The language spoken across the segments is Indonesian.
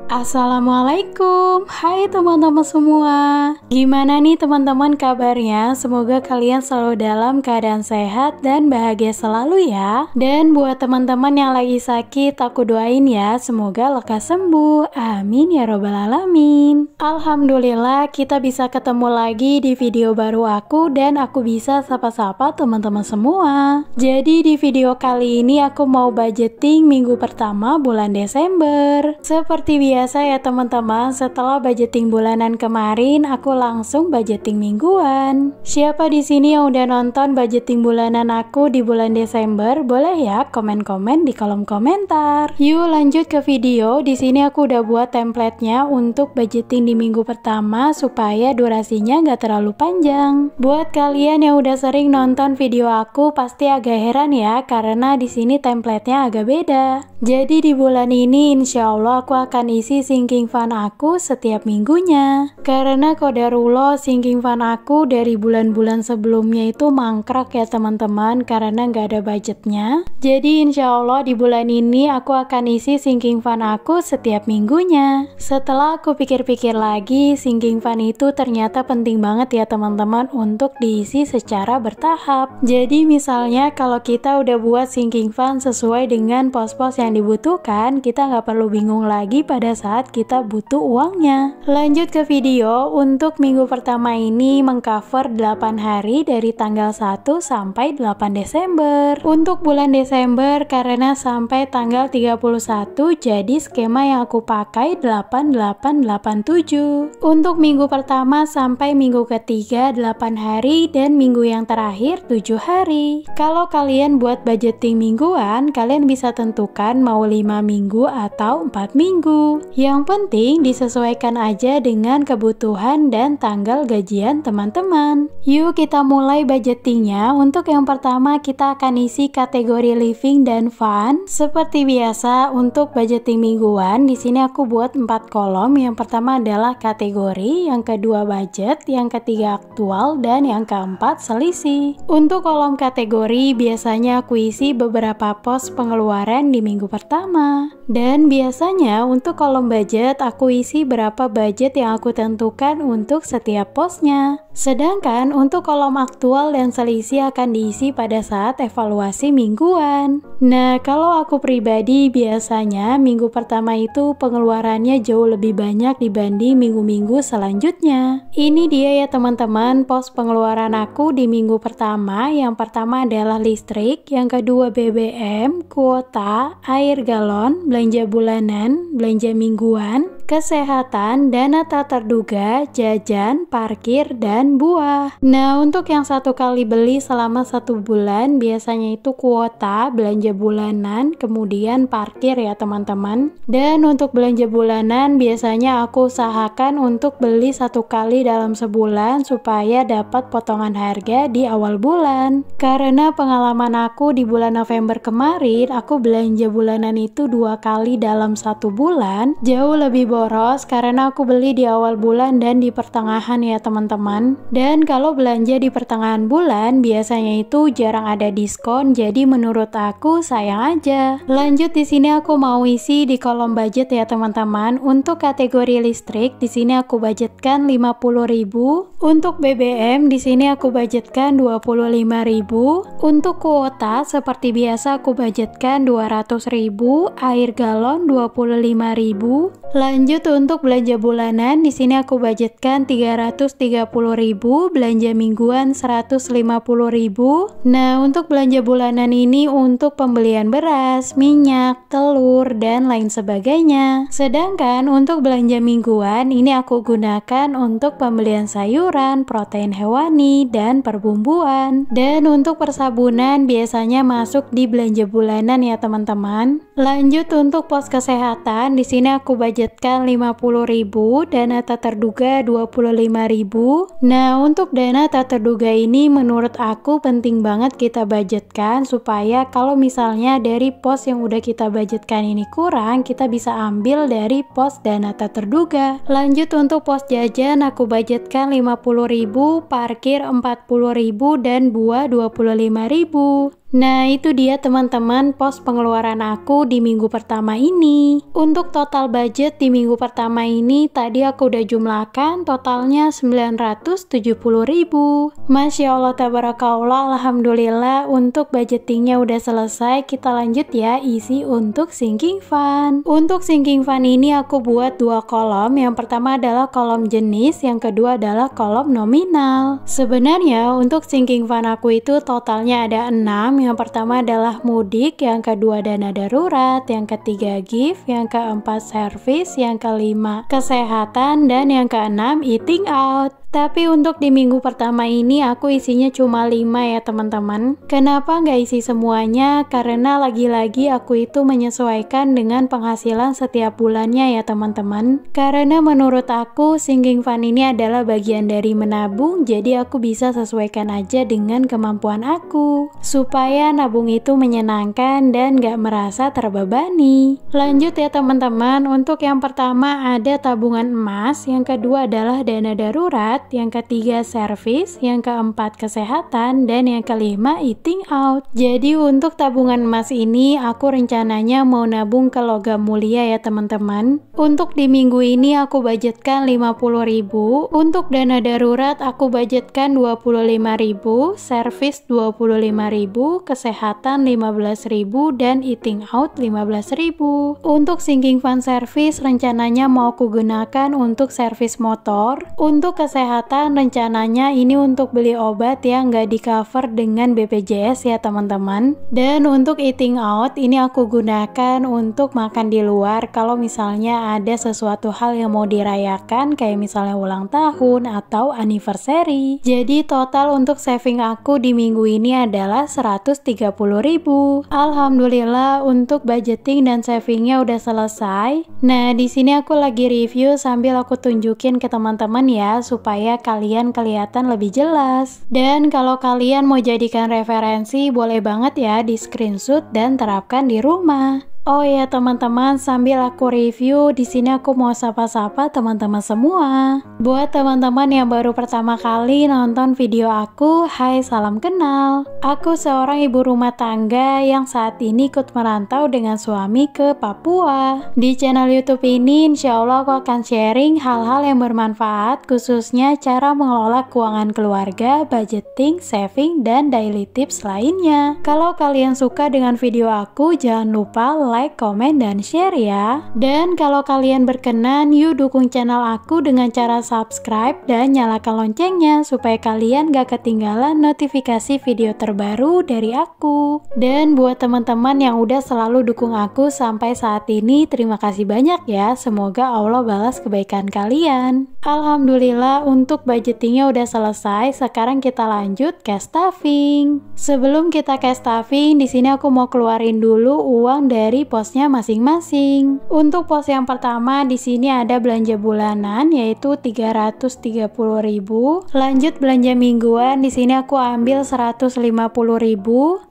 Assalamualaikum, hai teman-teman semua. Gimana nih teman-teman kabarnya? Semoga kalian selalu dalam keadaan sehat dan bahagia selalu ya. Dan buat teman-teman yang lagi sakit, aku doain ya, semoga lekas sembuh. Amin ya robbal alamin. Alhamdulillah kita bisa ketemu lagi di video baru aku dan aku bisa sapa-sapa teman-teman semua. Jadi di video kali ini aku mau budgeting minggu pertama bulan Desember. Seperti biasa ya teman-teman, setelah budgeting bulanan kemarin, aku langsung budgeting mingguan. Siapa di sini yang udah nonton budgeting bulanan aku di bulan Desember? Boleh ya komen-komen di kolom komentar. Yuk lanjut ke video. Di sini aku udah buat template-nya untuk budgeting di minggu pertama supaya durasinya nggak terlalu panjang. Buat kalian yang udah sering nonton video aku pasti agak heran ya, karena di sini template-nya agak beda. Jadi di bulan ini insya Allah aku akan isi sinking fund aku setiap minggunya. Karena qadarullah sinking fund aku dari bulan-bulan sebelumnya itu mangkrak ya teman-teman, karena nggak ada budgetnya. Jadi insya Allah di bulan ini aku akan isi sinking fund aku setiap minggunya. Setelah aku pikir-pikir lagi, sinking fund itu ternyata penting banget ya teman-teman untuk diisi secara bertahap. Jadi misalnya kalau kita udah buat sinking fund sesuai dengan pos-pos yang dibutuhkan, kita nggak perlu bingung lagi pada saat kita butuh uangnya. Lanjut ke video. Untuk minggu pertama ini mengcover 8 hari dari tanggal 1 sampai 8 Desember. Untuk bulan Desember karena sampai tanggal 31, jadi skema yang aku pakai 8887. Untuk minggu pertama sampai minggu ketiga 8 hari dan minggu yang terakhir 7 hari. Kalau kalian buat budgeting mingguan, kalian bisa tentukan mau 5 minggu atau 4 minggu. Yang penting disesuaikan aja dengan kebutuhan dan tanggal gajian teman-teman. Yuk kita mulai budgetingnya. Untuk yang pertama kita akan isi kategori living dan fun. Seperti biasa untuk budgeting mingguan, di sini aku buat 4 kolom. Yang pertama adalah kategori, yang kedua budget, yang ketiga aktual, dan yang keempat selisih. Untuk kolom kategori biasanya aku isi beberapa pos pengeluaran di minggu pertama. Dan biasanya untuk kolom budget aku isi berapa budget yang aku tentukan untuk setiap posnya. Sedangkan untuk kolom aktual dan selisih akan diisi pada saat evaluasi mingguan. Nah, kalau aku pribadi biasanya minggu pertama itu pengeluarannya jauh lebih banyak dibanding minggu-minggu selanjutnya. Ini dia ya teman-teman pos pengeluaran aku di minggu pertama. Yang pertama adalah listrik, yang kedua BBM, kuota, air galon, belanja bulanan, belanja mingguan, kesehatan, dana tak terduga, jajan, parkir, dan buah. Nah, untuk yang satu kali beli selama 1 bulan, biasanya itu kuota, belanja bulanan, kemudian parkir ya teman-teman. Dan untuk belanja bulanan, biasanya aku usahakan untuk beli 1 kali dalam sebulan supaya dapat potongan harga di awal bulan. Karena pengalaman aku di bulan November kemarin, aku belanja bulanan itu 2 kali dalam 1 bulan, jauh lebih boros karena aku beli di awal bulan dan di pertengahan ya teman-teman. Dan kalau belanja di pertengahan bulan biasanya itu jarang ada diskon, jadi menurut aku sayang aja. Lanjut di sini aku mau isi di kolom budget ya teman-teman. Untuk kategori listrik di sini aku budgetkan 50.000. Untuk BBM di sini aku budgetkan 25.000. Untuk kuota seperti biasa aku budgetkan 200.000, air galon 25.000. Lanjut untuk belanja bulanan di sini aku budgetkan 330.000, belanja mingguan 150.000. Nah, untuk belanja bulanan ini untuk pembelian beras, minyak, telur, dan lain sebagainya. Sedangkan untuk belanja mingguan ini aku gunakan untuk pembelian sayuran, protein hewani, dan perbumbuan. Dan untuk persabunan biasanya masuk di belanja bulanan ya teman-teman. Lanjut untuk pos kesehatan di sini aku budgetkan 50.000, dana tak terduga 25.000. Nah, untuk dana tak terduga ini menurut aku penting banget kita budgetkan supaya kalau misalnya dari pos yang udah kita budgetkan ini kurang, kita bisa ambil dari pos dana tak terduga. Lanjut untuk pos jajan aku budgetkan 50.000, parkir 40.000, dan buah 25.000. Nah, itu dia teman-teman pos pengeluaran aku di minggu pertama ini. Untuk total budget di minggu pertama ini tadi aku udah jumlahkan totalnya 970.000. Masya Allah tabarakallah, alhamdulillah untuk budgetingnya udah selesai. Kita lanjut ya isi untuk sinking fund. Untuk sinking fund ini aku buat dua kolom. Yang pertama adalah kolom jenis, yang kedua adalah kolom nominal. Sebenarnya untuk sinking fund aku itu totalnya ada 6. Yang pertama adalah mudik, yang kedua dana darurat, yang ketiga gift, yang keempat service, yang kelima kesehatan, dan yang keenam eating out. Tapi untuk di minggu pertama ini aku isinya cuma 5 ya teman-teman. Kenapa nggak isi semuanya? Karena lagi-lagi aku itu menyesuaikan dengan penghasilan setiap bulannya ya teman-teman. Karena menurut aku sinking fund ini adalah bagian dari menabung, jadi aku bisa sesuaikan aja dengan kemampuan aku. Supaya nabung itu menyenangkan dan nggak merasa terbebani. Lanjut ya teman-teman, untuk yang pertama ada tabungan emas, yang kedua adalah dana darurat, yang ketiga service, yang keempat kesehatan, dan yang kelima eating out. Jadi untuk tabungan emas ini aku rencananya mau nabung ke logam mulia ya teman-teman. Untuk di minggu ini aku budgetkan 50.000, untuk dana darurat aku budgetkan 25.000, service 25.000, kesehatan 15.000, dan eating out 15.000. Untuk sinking fund service rencananya mau aku gunakan untuk servis motor. Untuk kesehatan rencananya ini untuk beli obat yang nggak di cover dengan BPJS ya teman-teman. Dan untuk eating out ini aku gunakan untuk makan di luar kalau misalnya ada sesuatu hal yang mau dirayakan kayak misalnya ulang tahun atau anniversary. Jadi total untuk saving aku di minggu ini adalah 130.000. Alhamdulillah untuk budgeting dan savingnya udah selesai. Nah di sini aku lagi review sambil aku tunjukin ke teman-teman ya supaya kalian kelihatan lebih jelas. Dan kalau kalian mau jadikan referensi boleh banget ya di screenshot dan terapkan di rumah. Oh ya teman-teman, sambil aku review, di sini aku mau sapa-sapa teman-teman semua. Buat teman-teman yang baru pertama kali nonton video aku, hai salam kenal. Aku seorang ibu rumah tangga yang saat ini ikut merantau dengan suami ke Papua. Di channel YouTube ini insya Allah aku akan sharing hal-hal yang bermanfaat, khususnya cara mengelola keuangan keluarga, budgeting, saving, dan daily tips lainnya. Kalau kalian suka dengan video aku, jangan lupa like, komen, dan share ya. Dan kalau kalian berkenan, yuk dukung channel aku dengan cara subscribe dan nyalakan loncengnya supaya kalian gak ketinggalan notifikasi video terbaru dari aku. Dan buat teman-teman yang udah selalu dukung aku sampai saat ini, terima kasih banyak ya. Semoga Allah balas kebaikan kalian. Alhamdulillah untuk budgetingnya udah selesai. Sekarang kita lanjut cash stuffing. Sebelum kita cash stuffing, di sini aku mau keluarin dulu uang dari posnya masing-masing. Untuk pos yang pertama di sini ada belanja bulanan yaitu 330.000. Lanjut belanja mingguan, di sini aku ambil 150.000.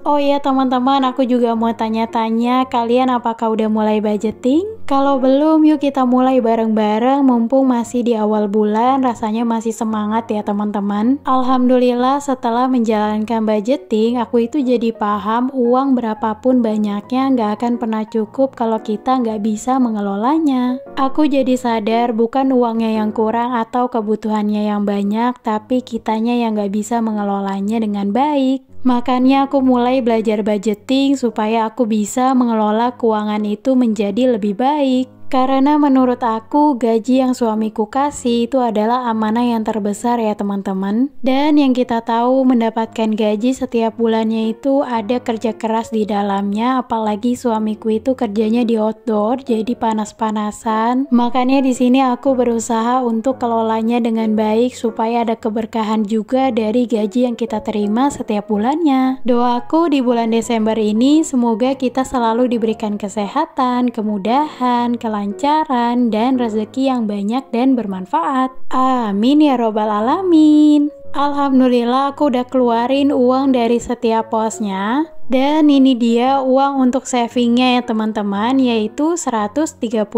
Oh iya teman-teman, aku juga mau tanya-tanya kalian apakah udah mulai budgeting? Kalau belum, yuk kita mulai bareng-bareng mumpung masih di awal bulan, rasanya masih semangat ya teman-teman. Alhamdulillah setelah menjalankan budgeting, aku itu jadi paham uang berapapun banyaknya nggak akan pernah cukup kalau kita nggak bisa mengelolanya. Aku jadi sadar bukan uangnya yang kurang atau kebutuhannya yang banyak, tapi kitanya yang nggak bisa mengelolanya dengan baik. Makanya aku mulai belajar budgeting supaya aku bisa mengelola keuangan itu menjadi lebih baik. Karena menurut aku gaji yang suamiku kasih itu adalah amanah yang terbesar ya teman-teman. Dan yang kita tahu mendapatkan gaji setiap bulannya itu ada kerja keras di dalamnya, apalagi suamiku itu kerjanya di outdoor jadi panas-panasan. Makanya di sini aku berusaha untuk kelolanya dengan baik supaya ada keberkahan juga dari gaji yang kita terima setiap bulannya. Doaku di bulan Desember ini semoga kita selalu diberikan kesehatan, kemudahan, kelancaran, dan rezeki yang banyak dan bermanfaat. Amin ya robbal alamin. Alhamdulillah aku udah keluarin uang dari setiap posnya. Dan ini dia uang untuk savingnya ya teman-teman, yaitu 130.000.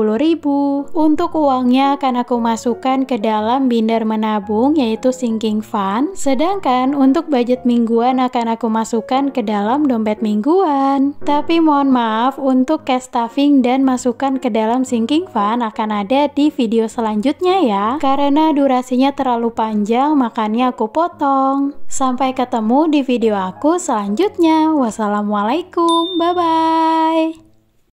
Untuk uangnya akan aku masukkan ke dalam binder menabung yaitu sinking fund. Sedangkan untuk budget mingguan akan aku masukkan ke dalam dompet mingguan. Tapi mohon maaf, untuk cash stuffing dan masukkan ke dalam sinking fund akan ada di video selanjutnya ya. Karena durasinya terlalu panjang makanya aku potong. Sampai ketemu di video aku selanjutnya. Wassalamualaikum, bye-bye.